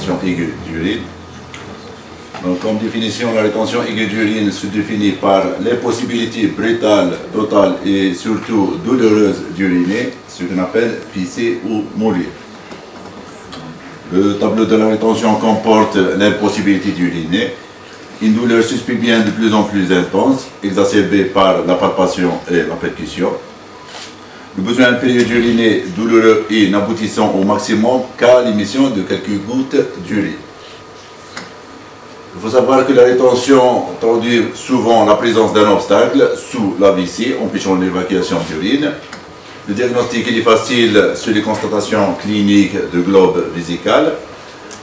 rétention aiguë d'urine. Donc, comme définition, la rétention aiguë d'urine se définit par l'impossibilité brutale, totale et surtout douloureuse d'uriner, ce qu'on appelle pisser ou mourir. Le tableau de la rétention comporte l'impossibilité d'uriner, une douleur suspibienne de plus en plus intense, exacerbée par la palpation et la percussion. Le besoin impérieux d'uriner douloureux et n'aboutissant au maximum qu'à l'émission de quelques gouttes d'urine. Il faut savoir que la rétention traduit souvent la présence d'un obstacle sous la vessie, empêchant l'évacuation d'urine. Le diagnostic est facile sur les constatations cliniques de globe vésical.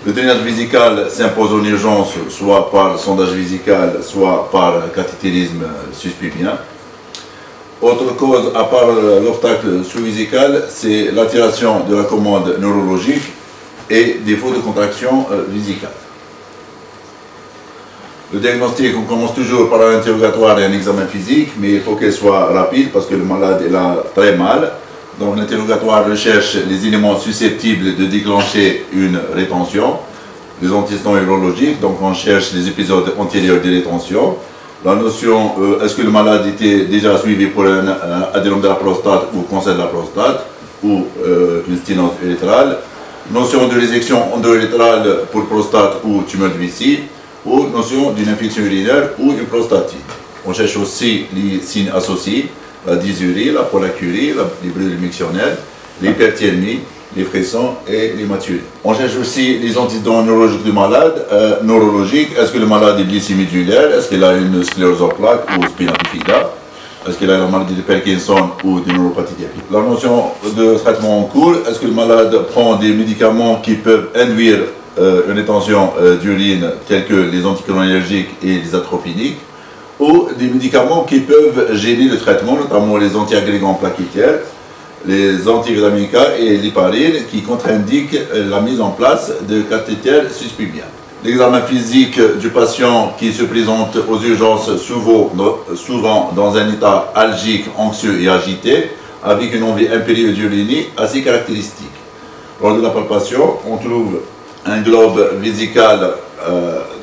Le drainage vésical s'impose en urgence, soit par sondage vésical, soit par cathétérisme suspubien. Autre cause, à part l'obstacle sous-vésical, c'est l'altération de la commande neurologique et défaut de contraction vésicale. Le diagnostic, on commence toujours par un interrogatoire et un examen physique, mais il faut qu'elle soit rapide parce que le malade est là très mal. Donc l'interrogatoire recherche les éléments susceptibles de déclencher une rétention, les antécédents urologiques, donc on cherche les épisodes antérieurs de rétention. La notion, est-ce que le malade était déjà suivi pour un adénome de la prostate ou cancer de la prostate ou une sténose urétrale. Notion de résection endorétrale pour prostate ou tumeur de vessie, ou notion d'une infection urinaire ou une prostatite. On cherche aussi les signes associés, la dysurie, la pollacurie, les brûlures mictionnelles, l'hyperthermie, les frissons et l'hématurie. On cherche aussi les antécédents neurologiques du malade. Neurologique, est-ce que le malade est glycémidulaire, est-ce qu'il a une sclérose en plaques ou spina bifida, est-ce qu'il a la maladie de Parkinson ou de neuropathie diabétique. La notion de traitement en cours, est-ce que le malade prend des médicaments qui peuvent induire une rétention d'urine tels que les anticholinergiques et les atropiniques, ou des médicaments qui peuvent gêner le traitement, notamment les antiagrégants plaquettaires, les antivitaminiques et l'héparine, qui contre-indiquent la mise en place de cathéters suspubiens. L'examen physique du patient qui se présente aux urgences souvent dans un état algique, anxieux et agité, avec une envie impérieuse d'uriner assez caractéristique. Lors de la palpation, on trouve un globe vésical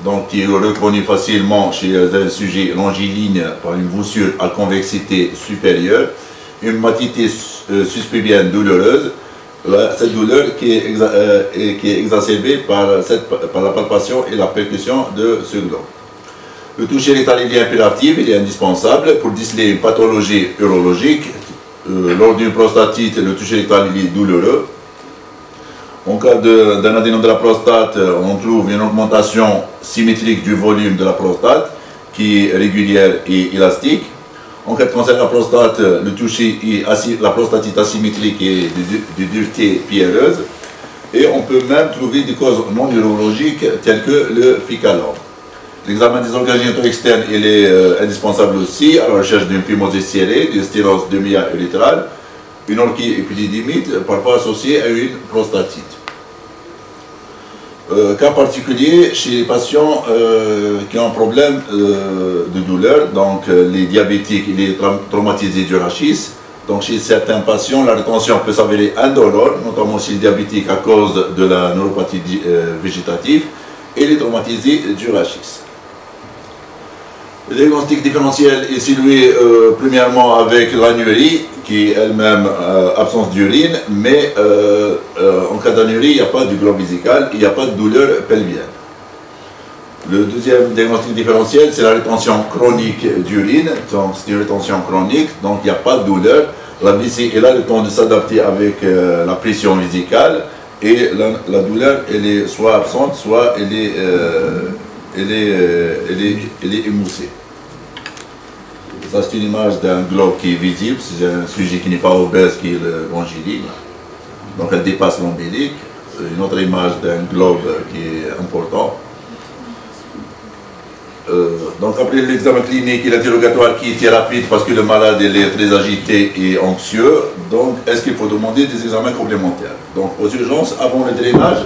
donc qui est reconnu facilement chez un sujet longiligne par une voussure à convexité supérieure, une matité suspubienne douloureuse, cette douleur qui est exacerbée par la palpation et la percussion de ce globe. Le toucher rectal est impératif, il est indispensable pour déceler une pathologie urologique. Lors d'une prostatite, le toucher rectal est douloureux. En cas d'un adénome de la prostate, on trouve une augmentation symétrique du volume de la prostate qui est régulière et élastique. En cas de cancer de la prostate, le toucher est la prostatite asymétrique et de dureté pierreuse. Et on peut même trouver des causes non urologiques telles que le ficalome. L'examen des organes génitaux externes est indispensable aussi à la recherche d'une phimosis serrée, d'une sténose demi-urétrale, une orchiépididymite, parfois associée à une prostatite. Cas particulier chez les patients qui ont un problème de douleur, donc les diabétiques et les traumatisés du rachis. Donc chez certains patients, la rétention peut s'avérer indolore, notamment chez les diabétiques à cause de la neuropathie végétative et les traumatisés du rachis. Le diagnostic différentiel est celui premièrement avec l'anurie, qui est elle-même absence d'urine, mais en cas d'anurie, il n'y a pas de globe vésical, il n'y a pas de douleur pelvienne. Le deuxième diagnostic différentiel, c'est la rétention chronique d'urine, donc c'est une rétention chronique, donc il n'y a pas de douleur. La vessie est là le temps de s'adapter avec la pression vésicale, et la douleur, elle est soit absente, soit elle est émoussée. Ça, c'est une image d'un globe qui est visible, c'est un sujet qui n'est pas obèse, qui est le longiligne. Donc elle dépasse l'ombilique. Une autre image d'un globe qui est important. Donc après l'examen clinique et l'interrogatoire qui était rapide parce que le malade il est très agité et anxieux, donc est-ce qu'il faut demander des examens complémentaires? Donc aux urgences, avant le drainage,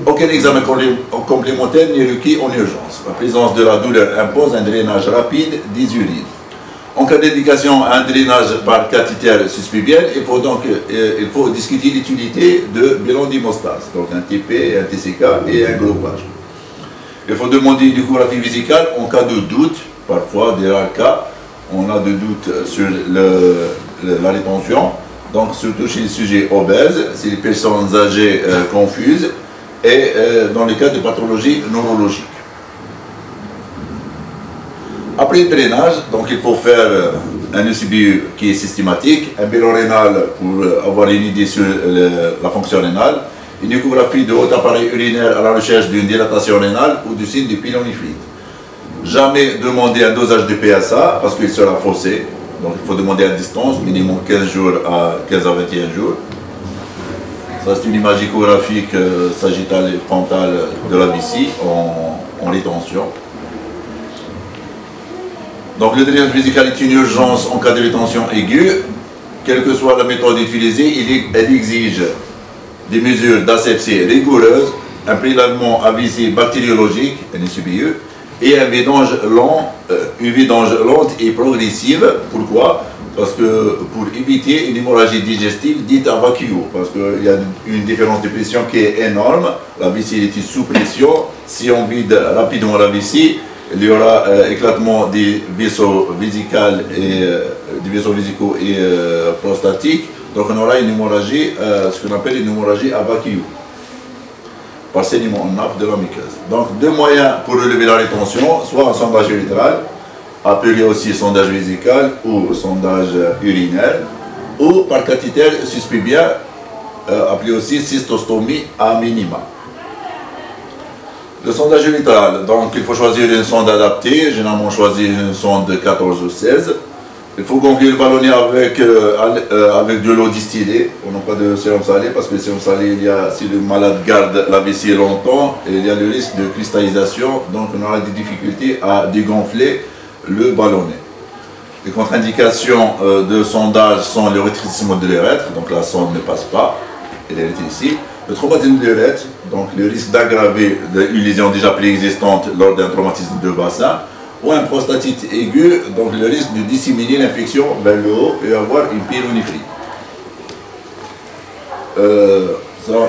aucun examen complémentaire n'est requis en urgence. La présence de la douleur impose un drainage rapide des urines. En cas d'indication à un drainage par cathéter suspubienne, il faut discuter l'utilité de bilan d'hémostase, donc un TP, un TCK et un globage. Il faut demander une échographie vésicale en cas de doute, parfois, des rares cas, on a de doutes sur la rétention, donc surtout chez les sujets obèses, c'est les personnes âgées confuses, et dans les cas de pathologie neurologique. Après le drainage, donc il faut faire un ECBU qui est systématique, un bilan rénal pour avoir une idée sur la fonction rénale, une échographie de haut appareil urinaire à la recherche d'une dilatation rénale ou du signe du pylonifrite. Jamais demander un dosage de PSA parce qu'il sera faussé, donc il faut demander à distance, minimum 15 jours à 15 à 21 jours. Ça c'est une image échographique sagittale et frontale de la vessie en rétention. Donc le drainage vésical est une urgence en cas de rétention aiguë. Quelle que soit la méthode utilisée, elle exige des mesures d'asepsie rigoureuses, un prélèvement à visée bactériologique, un ECBU, et un vidange lent, une vidange lente et progressive. Pourquoi? Parce que pour éviter une hémorragie digestive dite à vacuo, parce qu'il y a une différence de pression qui est énorme. La vessie est sous pression. Si on vide rapidement la vessie, il y aura éclatement des vaisseaux vésicales et des vaisseaux vésicaux et prostatiques. Donc on aura une hémorragie, ce qu'on appelle une hémorragie à vacuo, par saignement en nappe de la muqueuse. Donc deux moyens pour relever la rétention, soit un sondage urétral, appelé aussi sondage vésical ou sondage urinaire, ou par cathéter suspubien, appelé aussi cystostomie à minima. Le sondage urétral, donc il faut choisir une sonde adaptée, généralement choisir une sonde de 14 ou 16. Il faut gonfler le ballonnet avec de l'eau distillée, on n'a pas de sérum salé, parce que le sérum salé, si le malade garde la vessie longtemps, il y a le risque de cristallisation, donc on aura des difficultés à dégonfler le ballonnet. Les contre-indications de sondage sont le rétrécissement de l'urètre, donc la sonde ne passe pas, elle est rétrécie. Le traumatisme de l'urètre, donc le risque d'aggraver une lésion déjà préexistante lors d'un traumatisme de bassin, ou un prostatite aiguë, donc le risque de disséminer l'infection vers le haut et avoir une pylonifrite.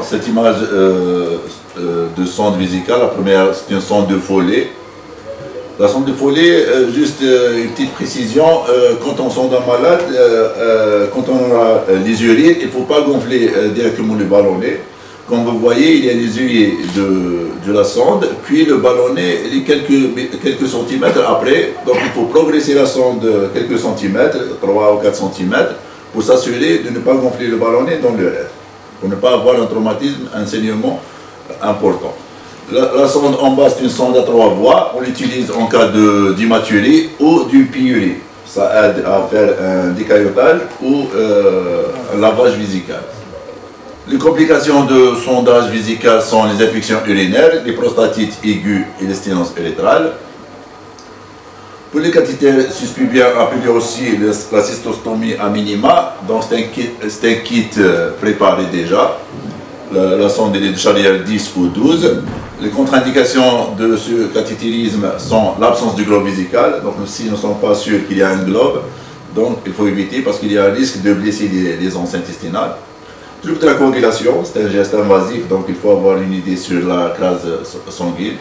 Cette image de sonde vésicale, la première c'est une sonde de Foley. La sonde de Foley, juste une petite précision, quand on sonde un malade, quand on aura les urines, il ne faut pas gonfler directement le ballonnet. Comme vous voyez, il y a les œillets de la sonde, puis le ballonnet il est quelques centimètres après. Donc il faut progresser la sonde quelques centimètres, 3 ou 4 centimètres, pour s'assurer de ne pas gonfler le ballonnet dans l'urètre, pour ne pas avoir un traumatisme, un saignement important. La sonde en bas, c'est une sonde à 3 voies. On l'utilise en cas d'hématurie ou d'une pyurie. Ça aide à faire un décaillotage ou un lavage vésical. Les complications de sondage vésical sont les infections urinaires, les prostatites aiguës et les sténoses urétrales. Pour les cathéters suspubiens, appelé aussi la cystostomie à minima, donc c'est un kit préparé déjà. La sonde est de charrière 10 ou 12. Les contre-indications de ce cathétérisme sont l'absence du globe vésical. Donc si nous ne sommes pas sûrs qu'il y a un globe, donc il faut éviter parce qu'il y a un risque de blesser les onces intestinales. Trouble de la coagulation, c'est un geste invasif, donc il faut avoir une idée sur la crase sanguine,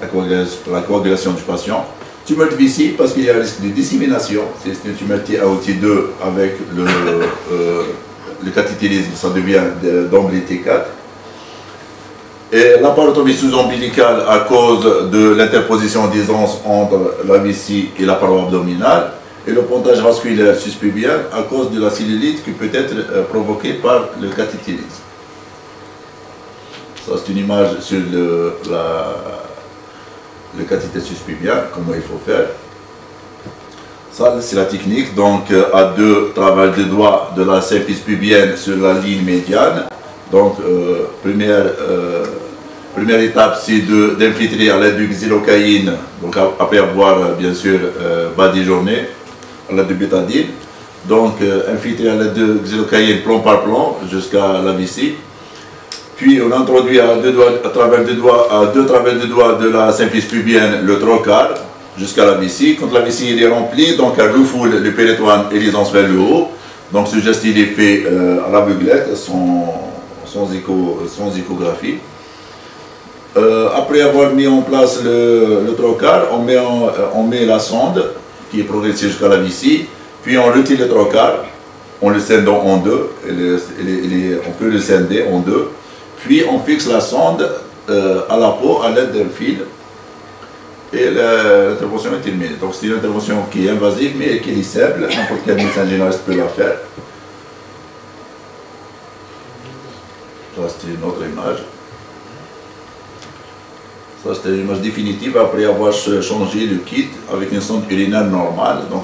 la coagulation du patient. Tumeur de vessie, parce qu'il y a un risque de dissémination, c'est une tumeur T1 2 avec le cathétérisme, ça devient d'emblée T4. Et la parotomie sous-ombilicale à cause de l'interposition des onces entre la vessie et la paroi abdominale. Et le pontage vasculaire suspubien à cause de la cellulite qui peut être provoquée par le cathétérisme. Ça c'est une image sur le cathéter suspubien, comment il faut faire. Ça c'est la technique, donc à 2 travers de doigts de la symphyse pubienne sur la ligne médiane. Donc première étape c'est d'infiltrer à l'aide du xylocaïne, donc après avoir bien sûr badigeonné à l'aide de bétadine, donc infiltré à l'aide de xylocaïne plomb par plomb jusqu'à la vessie. Puis on introduit à 2 travers de doigts de la symphyse pubienne le trocar, jusqu'à la vessie. Quand la vessie est remplie, donc elle refoule le péritoine et les anses vers le haut. Donc ce geste il est fait à l'aveuglette, sans échographie. Après avoir mis en place le trocar, on met la sonde qui est progressée jusqu'à la vessie, puis on retire le trocar, on le scinde en deux, on peut le scinder en deux, puis on fixe la sonde à la peau à l'aide d'un fil et l'intervention est terminée. Donc c'est une intervention qui est invasive mais qui est simple, n'importe quel médecin généraliste peut la faire. Ça c'est une autre image. Ça c'était l'image définitive après avoir changé le kit avec une sonde urinaire normale. Donc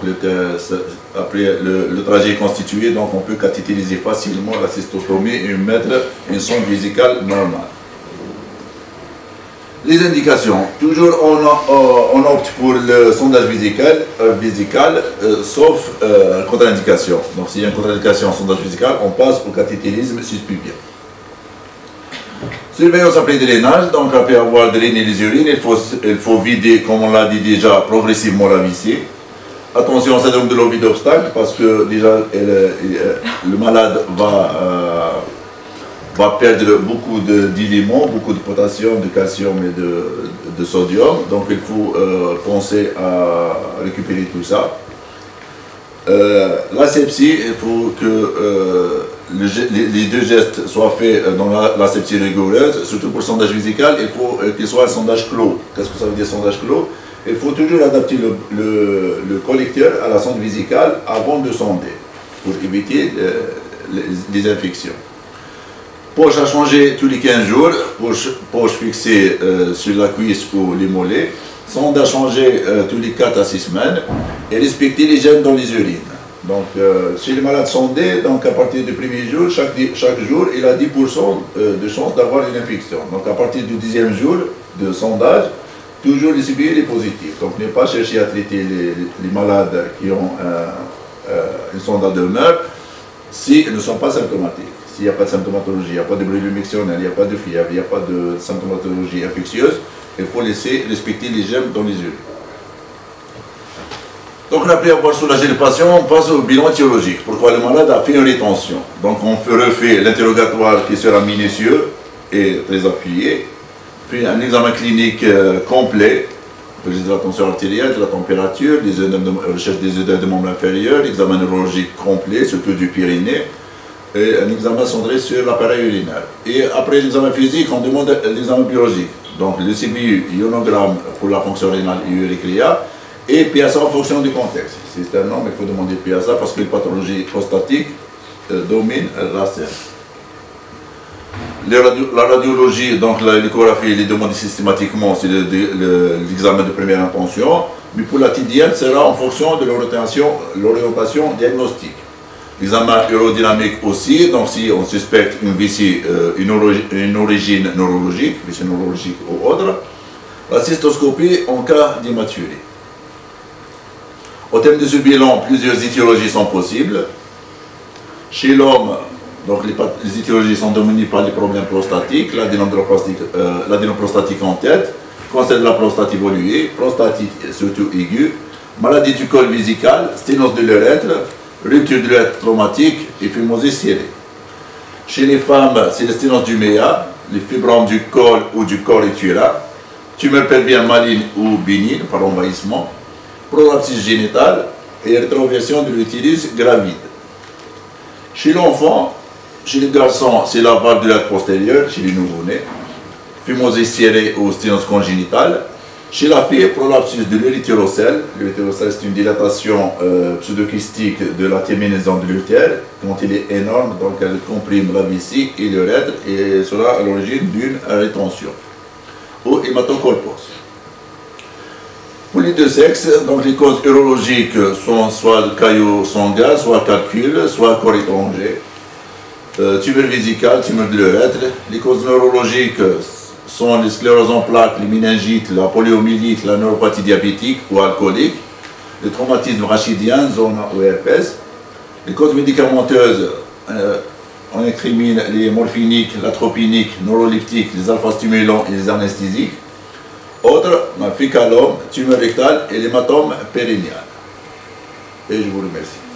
après le trajet est constitué, donc on peut cathétériser facilement la cystostomie et mettre une sonde vésicale normale. Les indications. Toujours on opte pour le sondage vésical, sauf contre-indication. Donc s'il y a une contre-indication en sondage vésical, on passe au cathétérisme suspubien. Surveillance après drainage, donc après avoir drainé les urines, il faut vider, comme on l'a dit déjà, progressivement la vessie. Attention au syndrome de l'oubli d'obstacle, parce que déjà le malade va perdre beaucoup d'éléments, beaucoup de potassium, de calcium et de sodium. Donc il faut penser à récupérer tout ça. L'asepsie, il faut que les deux gestes soient faits dans l'asepsie rigoureuse. Surtout pour le sondage vésical, il faut qu'il soit un sondage clos. Qu'est-ce que ça veut dire sondage clos? Il faut toujours adapter le collecteur à la sonde vésicale avant de sonder, pour éviter les infections. Poche à changer tous les 15 jours, poche fixée sur la cuisse ou les mollets. Sonde à changer tous les 4 à 6 semaines et respecter l'hygiène dans les urines. Donc, chez les malades sondés, donc à partir du premier jour, chaque jour, il a 10% de chance d'avoir une infection. Donc, à partir du 10e jour de sondage, toujours les CBI est positif. Donc, ne pas chercher à traiter les malades qui ont une sonde à demeure s'ils ne sont pas symptomatiques. S'il n'y a pas de symptomatologie, il n'y a pas de brûlure mictionnelle, il n'y a pas de fièvre, il n'y a pas de symptomatologie infectieuse, il faut laisser respecter l'hygiène dans les urines. Donc après avoir soulagé le patient, on passe au bilan étiologique. Pourquoi le malade a fait une rétention? Donc on refait l'interrogatoire qui sera minutieux et très appuyé, puis un examen clinique complet, registre de la tension artérielle, de la température, recherche des œdèmes de membres inférieurs, examen neurologique complet, surtout du périnée, et un examen centré sur l'appareil urinaire. Et après l'examen physique, on demande l'examen biologique. Donc le CBU, ionogramme pour la fonction rénale et uricléa, et PSA en fonction du contexte. Si c'est un homme, il faut demander PSA parce que les pathologies prostatiques dominent la scène. La radiologie, donc l'échographie, elle est demandée systématiquement, c'est l'examen de première intention, mais pour la TDL, sera en fonction de l'orientation diagnostique. L'examen urodynamique aussi, donc si on suspecte une vessie, une origine neurologique, vessie neurologique ou autre. La cystoscopie en cas d'hématurie. Au terme de ce bilan, plusieurs étiologies sont possibles. Chez l'homme, donc les étiologies sont dominées par les problèmes prostatiques, l'adénoprostatique en tête, cancer de la prostate évoluée, prostatite surtout aiguë, maladie du col vésical, sténose de l'urètre, rupture de l'urètre traumatique et phimosis serrée. Chez les femmes, c'est la sténose du méa, les fibromes du col ou du corps utérin, tumeur pelvienne maligne ou bénigne par envahissement, prolapsus génital et rétroversion de l'utérus gravide. Chez l'enfant, chez les garçons, c'est la valve de l'urètre postérieure, chez les nouveau-nés, phimosis serrée ou sténose congénitale. Chez la fille, prolapsus de l'urétérocèle. L'urétérocèle, c'est une dilatation pseudokystique de la terminaison de l'utère. Quand il est énorme, donc elle comprime la vessie et l'urètre et sera à l'origine d'une rétention. Ou hématocolpose. Pour les deux sexes, donc les causes urologiques sont soit caillots sanguins, soit calculs, soit corps étranger. Tumeur vésicale, tumeur de l'urètre. Les causes neurologiques sont les scléroses en plaques, les méningites, la poliomyélite, la neuropathie diabétique ou alcoolique, le traumatisme rachidien, zona ou herpès. Les causes médicamenteuses, on incrimine les morphiniques, l'atropiniques, neuroleptiques, les alpha-stimulants et les anesthésiques. Autre, ficalome, tumeur rectale et l'hématome périnéal. Et je vous remercie.